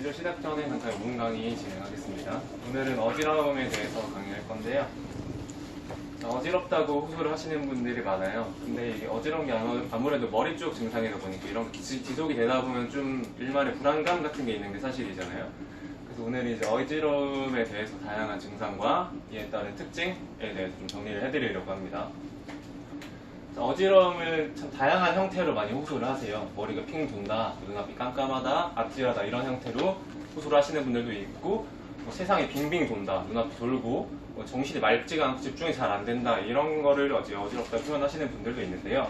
진료 시작 전에 잠깐 입문 강의 진행하겠습니다. 오늘은 어지러움에 대해서 강의할 건데요. 어지럽다고 호소를 하시는 분들이 많아요. 근데 이게 어지러운 게 아무래도 머리 쪽 증상이다 보니까 이런 게 지속이 되다 보면 좀 일말의 불안감 같은 게 있는 게 사실이잖아요. 그래서 오늘 이제 어지러움에 대해서 다양한 증상과 이에 따른 특징에 대해서 좀 정리를 해드리려고 합니다. 어지러움을 참 다양한 형태로 많이 호소를 하세요. 머리가 핑 돈다, 눈앞이 깜깜하다, 아찔하다 이런 형태로 호소를 하시는 분들도 있고, 세상이 빙빙 돈다, 눈앞이 돌고, 정신이 맑지가 않고 집중이 잘 안 된다 이런 거를 어지럽다 표현하시는 분들도 있는데요.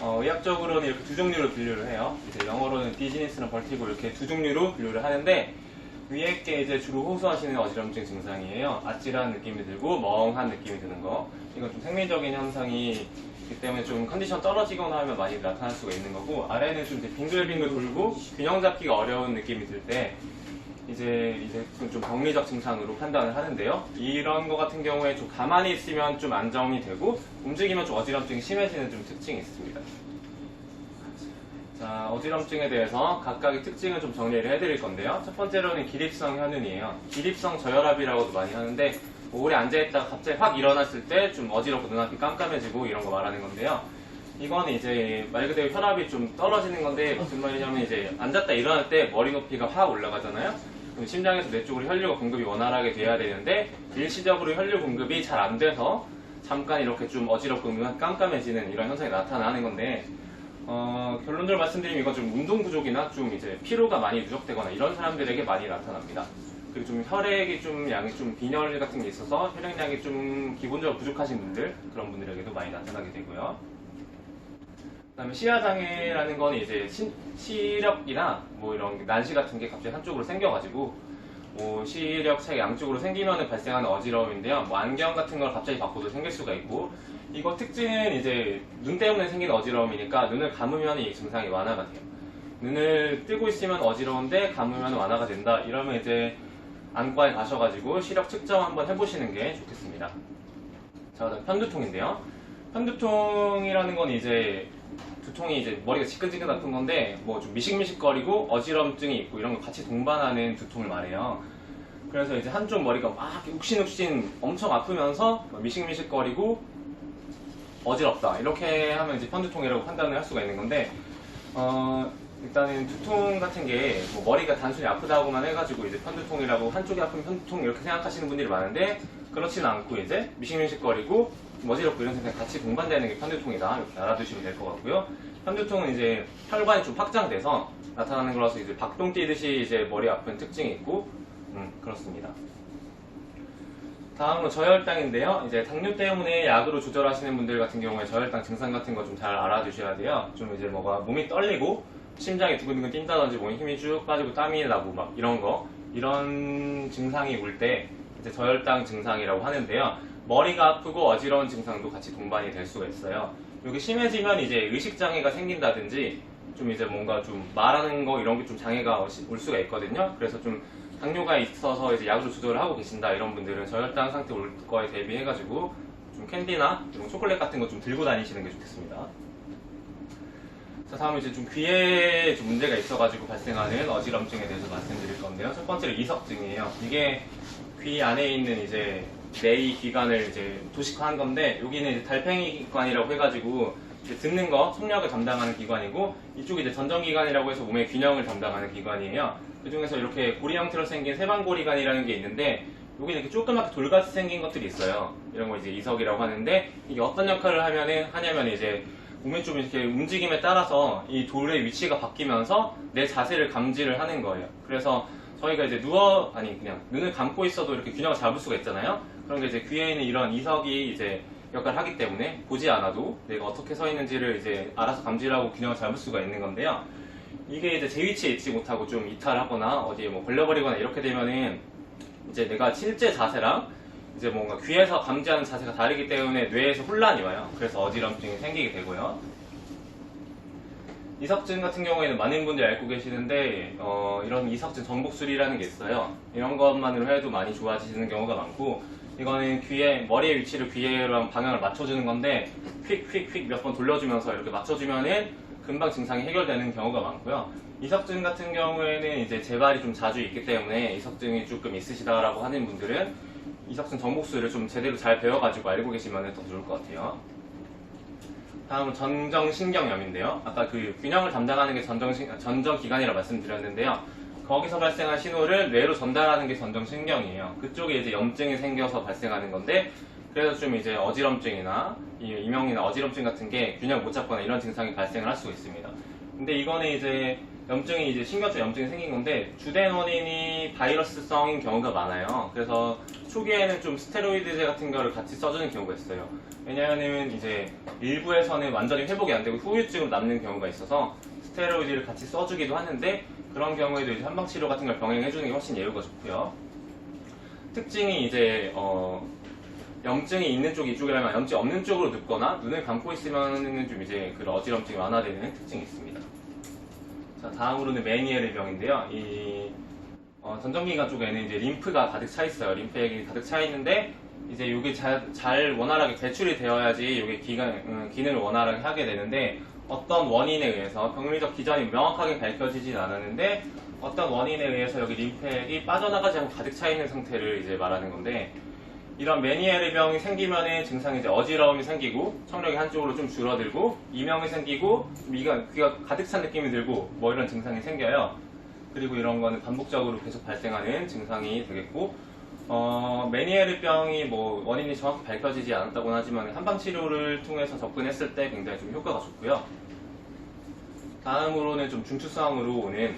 의학적으로는 이렇게 두 종류로 분류를 해요. 이제 영어로는 디지니스나 벌티고 이렇게 두 종류로 분류를 하는데, 위에 게 이제 주로 호소하시는 어지럼증 증상이에요. 아찔한 느낌이 들고 멍한 느낌이 드는 거. 이건 좀 생리적인 현상이기 때문에 좀 컨디션 떨어지거나 하면 많이 나타날 수가 있는 거고, 아래는 좀 이제 빙글빙글 돌고 균형 잡기가 어려운 느낌이 들 때 이제 좀 병리적 증상으로 판단을 하는데요. 이런 거 같은 경우에 좀 가만히 있으면 좀 안정이 되고 움직이면 좀 어지럼증이 심해지는 좀 특징이 있습니다. 자, 어지럼증에 대해서 각각의 특징을 좀 정리를 해드릴 건데요. 첫 번째로는 기립성 현운이에요. 기립성 저혈압이라고도 많이 하는데, 오래 앉아있다가 갑자기 확 일어났을 때 좀 어지럽고 눈앞이 깜깜해지고 이런 거 말하는 건데요. 이거는 이제 말 그대로 혈압이 좀 떨어지는 건데, 무슨 말이냐면 이제 앉았다 일어날 때 머리 높이가 확 올라가잖아요. 그럼 심장에서 뇌 쪽으로 혈류가 공급이 원활하게 돼야 되는데, 일시적으로 혈류 공급이 잘 안 돼서 잠깐 이렇게 좀 어지럽고 눈앞이 깜깜해지는 이런 현상이 나타나는 건데, 결론적으로 말씀드리면 이건 좀 운동 부족이나 좀 이제 피로가 많이 누적되거나 이런 사람들에게 많이 나타납니다. 그리고 좀 혈액이 좀 양이 좀 빈혈 같은 게 있어서 혈액량이 좀 기본적으로 부족하신 분들, 그런 분들에게도 많이 나타나게 되고요. 그다음에 시야장애라는 건 이제 시력이나 뭐 이런 난시 같은 게 갑자기 한쪽으로 생겨가지고 뭐 시력 차이 양쪽으로 생기면 발생하는 어지러움인데요. 뭐 안경 같은 걸 갑자기 바꿔도 생길 수가 있고, 이거 특징은 이제 눈 때문에 생긴 어지러움이니까 눈을 감으면 이 증상이 완화가 돼요. 눈을 뜨고 있으면 어지러운데 감으면 완화가 된다. 이러면 이제 안과에 가셔가지고 시력 측정 한번 해보시는 게 좋겠습니다. 자, 그다음 편두통인데요. 편두통이라는 건 이제 두통이 이제 머리가 지끈지끈 아픈 건데 뭐 좀 미식미식거리고 어지럼증이 있고 이런 거 같이 동반하는 두통을 말해요. 그래서 이제 한쪽 머리가 막 욱신욱신 엄청 아프면서 미식미식거리고 어지럽다 이렇게 하면 이제 편두통이라고 판단을 할 수가 있는 건데, 일단은 두통 같은 게 뭐 머리가 단순히 아프다고만 해가지고 이제 편두통이라고 한쪽이 아프면 편두통 이렇게 생각하시는 분들이 많은데, 그렇지는 않고 이제 미식미식거리고 어지럽고 이런 생각이 같이 동반되는 게 편두통이다 이렇게 알아두시면 될 것 같고요. 편두통은 이제 혈관이 좀 확장돼서 나타나는 거라서 이제 박동 뛰듯이 이제 머리 아픈 특징이 있고, 그렇습니다. 다음은 저혈당인데요. 이제 당뇨 때문에 약으로 조절하시는 분들 같은 경우에 저혈당 증상 같은 거 좀 잘 알아두셔야 돼요. 좀 이제 뭐가 몸이 떨리고 심장이 두근두근 뛴다든지 몸에 힘이 쭉 빠지고 땀이 나고 막 이런 증상이 올 때 이제 저혈당 증상이라고 하는데요. 머리가 아프고 어지러운 증상도 같이 동반이 될 수가 있어요. 이게 심해지면 이제 의식장애가 생긴다든지 좀 이제 뭔가 좀 말하는 거 이런 게 좀 장애가 올 수가 있거든요. 그래서 좀 당뇨가 있어서 이제 약으로 조절을 하고 계신다 이런 분들은 저혈당 상태 올 거에 대비해가지고 좀 캔디나 이런 초콜릿 같은 거 좀 들고 다니시는 게 좋겠습니다. 자, 다음은 이제 좀 귀에 좀 문제가 있어가지고 발생하는 어지럼증에 대해서 말씀드릴 건데요. 첫 번째로 이석증이에요. 이게 귀 안에 있는 이제 내이 기관을 이제 도식화한 건데, 여기는 이제 달팽이 기관이라고 해가지고 이제 듣는 거, 청력을 담당하는 기관이고, 이쪽이 이제 전정기관이라고 해서 몸의 균형을 담당하는 기관이에요. 그 중에서 이렇게 고리 형태로 생긴 세방고리관이라는 게 있는데, 여기는 이렇게 조그맣게 돌같이 생긴 것들이 있어요. 이런 거 이제 이석이라고 하는데, 이게 어떤 역할을 하냐면 이제 몸의 좀 이렇게 움직임에 따라서 이 돌의 위치가 바뀌면서 내 자세를 감지를 하는 거예요. 그래서 저희가 이제 그냥 눈을 감고 있어도 이렇게 균형을 잡을 수가 있잖아요. 그런 게 이제 귀에 있는 이런 이석이 이제 역할을 하기 때문에 보지 않아도 내가 어떻게 서 있는지를 이제 알아서 감지를 하고 균형을 잡을 수가 있는 건데요. 이게 이제 제 위치에 있지 못하고 좀 이탈하거나 어디에 뭐 걸려버리거나 이렇게 되면은 이제 내가 실제 자세랑 이제 뭔가 귀에서 감지하는 자세가 다르기 때문에 뇌에서 혼란이 와요. 그래서 어지럼증이 생기게 되고요. 이석증 같은 경우에는 많은 분들이 알고 계시는데, 이런 이석증 전복술이라는 게 있어요. 이런 것만으로 해도 많이 좋아지는 경우가 많고, 이거는 머리의 위치를 귀에랑 방향을 맞춰주는 건데, 휙휙휙 몇 번 돌려주면서 이렇게 맞춰주면은 금방 증상이 해결되는 경우가 많고요. 이석증 같은 경우에는 이제 재발이 좀 자주 있기 때문에 이석증이 조금 있으시다라고 하는 분들은 이석증 정복수를 좀 제대로 잘 배워가지고 알고 계시면 더 좋을 것 같아요. 다음은 전정신경염인데요. 아까 그 균형을 담당하는 게 전정기관이라고 말씀드렸는데요. 거기서 발생한 신호를 뇌로 전달하는 게 전정신경이에요. 그쪽에 이제 염증이 생겨서 발생하는 건데, 그래서 좀 이제 어지럼증이나 이명이나 어지럼증 같은 게 균형 못 잡거나 이런 증상이 발생을 할 수가 있습니다. 근데 이거는 이제 염증이 이제 신경적 염증이 생긴 건데 주된 원인이 바이러스성인 경우가 많아요. 그래서 초기에는 좀 스테로이드제 같은 거를 같이 써주는 경우가 있어요. 왜냐하면 이제 일부에서는 완전히 회복이 안 되고 후유증으로 남는 경우가 있어서 스테로이드를 같이 써주기도 하는데, 그런 경우에도 이제 한방치료 같은 걸 병행해주는 게 훨씬 예후가 좋고요. 특징이 이제 염증이 있는 쪽 이쪽이라면 염증 없는 쪽으로 눕거나 눈을 감고 있으면 좀 이제 그 어지럼증이 완화되는 특징이 있습니다. 자, 다음으로는 메니에르 병인데요. 이 전정기관 쪽에는 이제 림프가 가득 차 있어요. 림프액이 가득 차 있는데 이제 이게 잘 원활하게 배출이 되어야지 이게 기능을 원활하게 하게 되는데, 어떤 원인에 의해서 병리적 기전이 명확하게 밝혀지진 않았는데 어떤 원인에 의해서 여기 림프액이 빠져나가지 않고 가득 차 있는 상태를 이제 말하는 건데, 이런 메니에르 병이 생기면은 증상이 이제 어지러움이 생기고 청력이 한쪽으로 좀 줄어들고 이명이 생기고 귀가 가득 찬 느낌이 들고 뭐 이런 증상이 생겨요. 그리고 이런 거는 반복적으로 계속 발생하는 증상이 되겠고, 메니에르 병이 뭐 원인이 정확히 밝혀지지 않았다고는 하지만 한방 치료를 통해서 접근했을 때 굉장히 좀 효과가 좋고요. 다음으로는 좀 중추성으로 오는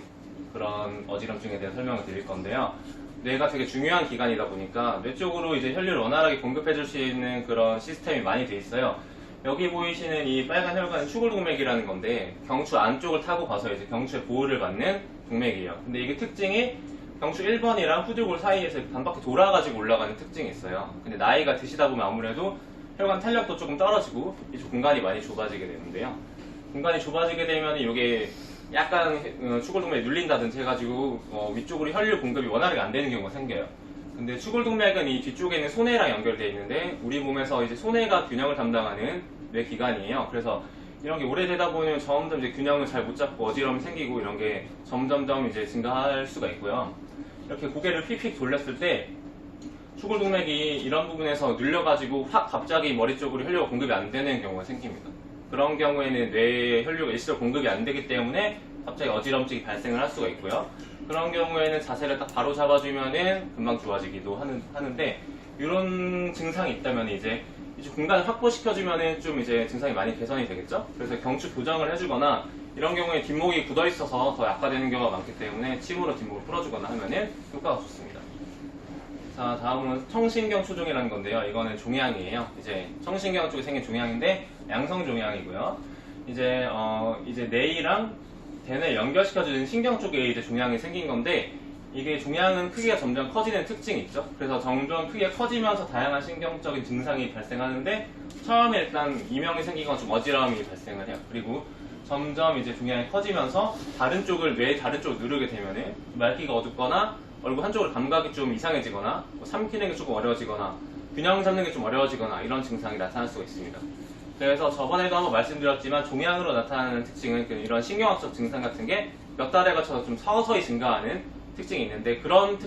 그런 어지럼증에 대해 설명을 드릴 건데요. 뇌가 되게 중요한 기관이다 보니까 뇌 쪽으로 이제 혈류를 원활하게 공급해줄 수 있는 그런 시스템이 많이 돼 있어요. 여기 보이시는 이 빨간 혈관은 추골동맥이라는 건데 경추 안쪽을 타고 가서 이제 경추의 보호를 받는 동맥이에요. 근데 이게 특징이 경추 1번이랑 후두골 사이에서 반바퀴 돌아가지고 올라가는 특징이 있어요. 근데 나이가 드시다 보면 아무래도 혈관 탄력도 조금 떨어지고 이쪽 공간이 많이 좁아지게 되는데요. 공간이 좁아지게 되면 이게 약간 추골동맥이 눌린다든지 해가지고 위쪽으로 혈류 공급이 원활하게 안 되는 경우가 생겨요. 근데 추골동맥은 이 뒤쪽에 있는 소뇌랑 연결되어 있는데 우리 몸에서 이제 소뇌가 균형을 담당하는 뇌기관이에요. 그래서 이런 게 오래되다 보면 점점 이제 균형을 잘 못 잡고 어지러움이 생기고 이런 게 점점점 이제 증가할 수가 있고요. 이렇게 고개를 휙휙 돌렸을 때 추골동맥이 이런 부분에서 눌려가지고 확 갑자기 머리 쪽으로 혈류가 공급이 안 되는 경우가 생깁니다. 그런 경우에는 뇌에 혈류가 일시적으로 공급이 안 되기 때문에 갑자기 어지럼증이 발생을 할 수가 있고요. 그런 경우에는 자세를 딱 바로 잡아주면은 금방 좋아지기도 하는데, 이런 증상이 있다면 이제 공간을 확보시켜주면은 좀 이제 증상이 많이 개선이 되겠죠? 그래서 경추 교정을 해주거나 이런 경우에 뒷목이 굳어 있어서 더 약화되는 경우가 많기 때문에 침으로 뒷목을 풀어주거나 하면은 효과가 좋습니다. 자, 다음은 청신경 초종이라는 건데요. 이거는 종양이에요. 이제 청신경 쪽에 생긴 종양인데 양성 종양이고요. 이제 뇌이랑 대뇌 연결시켜주는 신경 쪽에 이제 종양이 생긴 건데, 이게 종양은 크기가 점점 커지는 특징이 있죠. 그래서 점점 크기가 커지면서 다양한 신경적인 증상이 발생하는데, 처음에 일단 이명이 생기거나 좀 어지러움이 발생을 해요. 그리고 점점 이제 종양이 커지면서 뇌의 다른 쪽을 누르게 되면은 말기가 어둡거나 얼굴 한쪽으로 감각이 좀 이상해지거나 삼키는 게 조금 어려워지거나 균형 잡는 게 좀 어려워지거나 이런 증상이 나타날 수가 있습니다. 그래서 저번에도 한번 말씀드렸지만 종양으로 나타나는 특징은 이런 신경학적 증상 같은 게 몇 달에 걸쳐서 좀 서서히 증가하는 특징이 있는데, 그런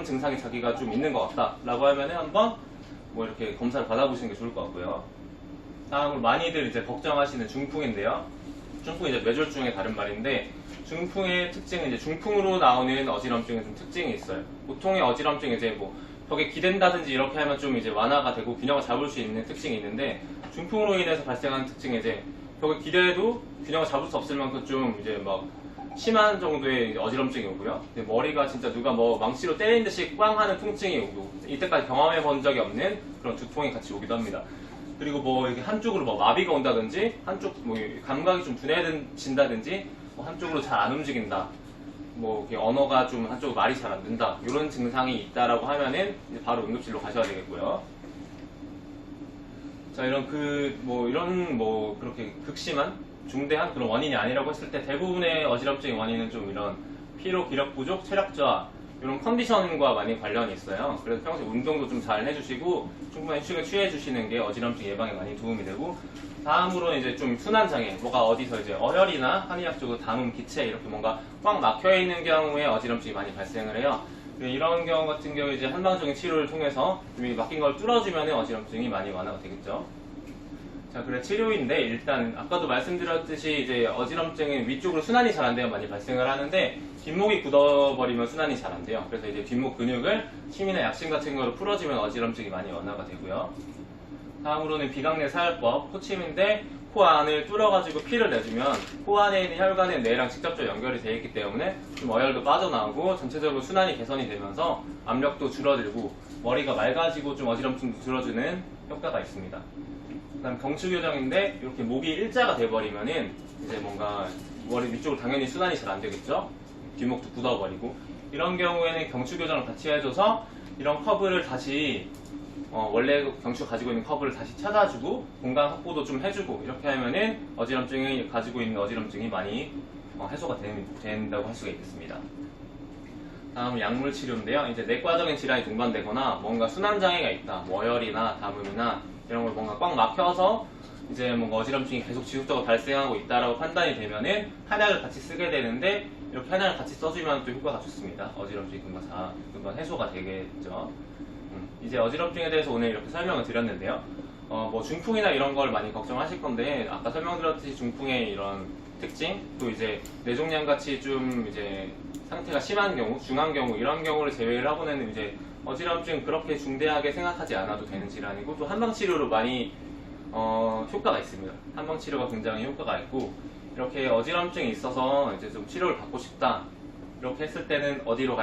증상이 자기가 좀 있는 것 같다라고 하면은 한번 뭐 이렇게 검사를 받아보시는 게 좋을 것 같고요. 다음으로 많이들 이제 걱정하시는 중풍인데요. 중풍이 이제 뇌졸중의 다른 말인데, 중풍의 특징은 이제 중풍으로 나오는 어지럼증의 좀 특징이 있어요. 보통의 어지럼증이 이제 뭐 벽에 기댄다든지 이렇게 하면 좀 이제 완화가 되고 균형을 잡을 수 있는 특징이 있는데, 중풍으로 인해서 발생하는 특징이 이제 벽에 기대도 균형을 잡을 수 없을 만큼 좀 이제 막 심한 정도의 어지럼증이 오고요. 머리가 진짜 누가 뭐 망치로 때린 듯이 꽝 하는 통증이 오고, 이때까지 경험해 본 적이 없는 그런 두통이 같이 오기도 합니다. 그리고 뭐 이렇게 한쪽으로 뭐 마비가 온다든지, 한쪽 뭐 감각이 좀 둔해진다든지, 뭐 한쪽으로 잘 안 움직인다, 뭐 이렇게 언어가 좀 한쪽 말이 잘 안 된다, 이런 증상이 있다라고 하면은 이제 바로 응급실로 가셔야 되겠고요. 자, 이런 그렇게 극심한 중대한 그런 원인이 아니라고 했을 때 대부분의 어지럼증의 원인은 좀 이런 피로, 기력 부족, 체력 저하, 이런 컨디션과 많이 관련이 있어요. 그래서 평소에 운동도 좀 잘 해주시고 충분히 휴식을 취해주시는 게 어지럼증 예방에 많이 도움이 되고, 다음으로는 이제 좀 순환장애, 뭐가 어디서 이제 어혈이나 한의학적으로 담음, 기체 이렇게 뭔가 꽉 막혀 있는 경우에 어지럼증이 많이 발생을 해요. 이런 경우 같은 경우 이제 한방적인 치료를 통해서 좀 이 막힌 걸 뚫어주면 어지럼증이 많이 완화가 되겠죠. 자, 그래 치료인데 일단 아까도 말씀드렸듯이 이제 어지럼증은 위쪽으로 순환이 잘 안 되면 많이 발생을 하는데 뒷목이 굳어버리면 순환이 잘 안 돼요. 그래서 이제 뒷목 근육을 침이나 약심 같은 거로 풀어주면 어지럼증이 많이 완화가 되고요. 다음으로는 비강내 사혈법, 코침인데 코 안을 뚫어가지고 피를 내주면 코 안에 있는 혈관은 뇌랑 직접적으로 연결이 되어 있기 때문에 좀 어혈도 빠져나오고 전체적으로 순환이 개선이 되면서 압력도 줄어들고 머리가 맑아지고 좀 어지럼증도 줄어주는 효과가 있습니다. 그 다음 경추교정인데 이렇게 목이 일자가 돼버리면은 이제 뭔가 머리 위쪽으로 당연히 순환이 잘 안 되겠죠? 뒷목도 굳어버리고, 이런 경우에는 경추교정을 같이 해줘서 이런 커브를 다시 원래 경추가 가지고 있는 커브를 다시 찾아주고 공간 확보도 좀 해주고, 이렇게 하면은 어지럼증이 가지고 있는 어지럼증이 많이 해소가 된다고 할 수가 있겠습니다. 다음은 약물 치료인데요. 이제 내과적인 질환이 동반되거나 뭔가 순환장애가 있다, 뭐 어혈이나 담음이나 이런 걸 뭔가 꽉 막혀서 이제 뭔가 어지럼증이 계속 지속적으로 발생하고 있다라고 판단이 되면은 한약을 같이 쓰게 되는데, 이렇게 한약을 같이 써주면 또 효과가 좋습니다. 어지럼증이 금방 해소가 되겠죠. 이제 어지럼증에 대해서 오늘 이렇게 설명을 드렸는데요. 뭐 중풍이나 이런 걸 많이 걱정하실 건데, 아까 설명드렸듯이 중풍의 이런 특징, 또 이제 뇌종양 같이 좀 이제 상태가 심한 경우, 중한 경우, 이런 경우를 제외를 하고는 이제 어지럼증 그렇게 중대하게 생각하지 않아도 되는 질환이고, 또 한방치료로 많이 효과가 있습니다. 한방치료가 굉장히 효과가 있고, 이렇게 어지럼증이 있어서 이제 좀 치료를 받고 싶다 이렇게 했을 때는 어디로